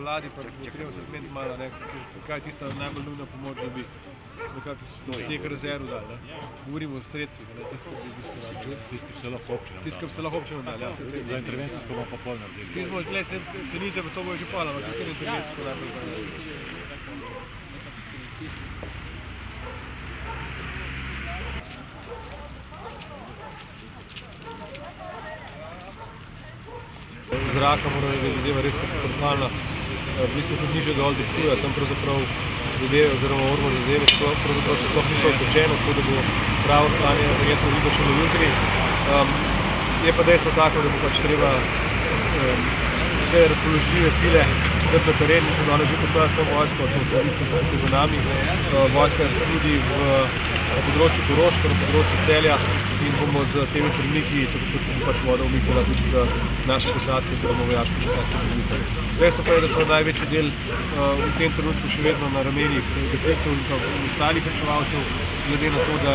ladji, pa treba se zmeniti malo, kaj je tista najbolj nujna pomoč, da bi nekako nekaj rezerv dali. Govorimo o sredstvih, tiskam se lahko občinam dali. Za intervencijsko bomo pa pol naredili. Cenite, pa to bojo že pol, ampak kakor intervencijsko najbolj dali. Zraka mora biti zadeva res katastrofalna. Mi smo tudi niže dol do Ptuja, tam pravzaprav zadeve oziroma ormo zadeve pravzaprav sploh niso odločene, tako da bo pravo stanje verjetno vidno še na jutri. Je pa dejstvo tako, da bo pač treba vse razpoložljive sile dati na teren. Mi smo danes že poslali samo vojsko, to so tudi za nami. Vojska je tudi na področju Koroške, na področju Celja in bomo z temi premiki, tako kot se bo pač voda umikala tudi za naše posadke, oziroma vojaške posadke. Dejstvo pa je, da so največji del v tem trenutku še vedno na ramenih gasilcev in ostalih reševalcev, glede na to, da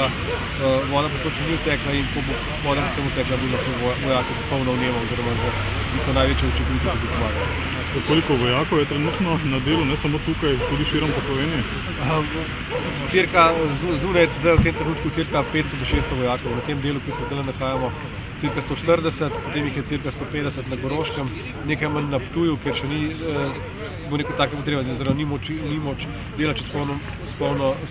voda posoče ni utekla in ko bo voda sem utekla, bi lahko vojake se polno vnema oziroma za isto največje učinkovitosti pomagali. Koliko vojakov je trenutno na delu, ne samo tukaj, tudi širom po Sloveniji? Zunaj v tem trenutku cirka 500 do 600 vojakov, na tem delu, ki se zdaj nahajamo, cirka 140, potem jih je cirka 150 na Koroškem, nekaj manj na Ptuju, ker še ni bo neko take potreba, da ni moč delati s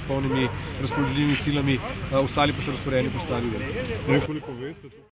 polnimi razpoložljivimi silami, ostali pa so razporejeni po stadionu. Koliko veste?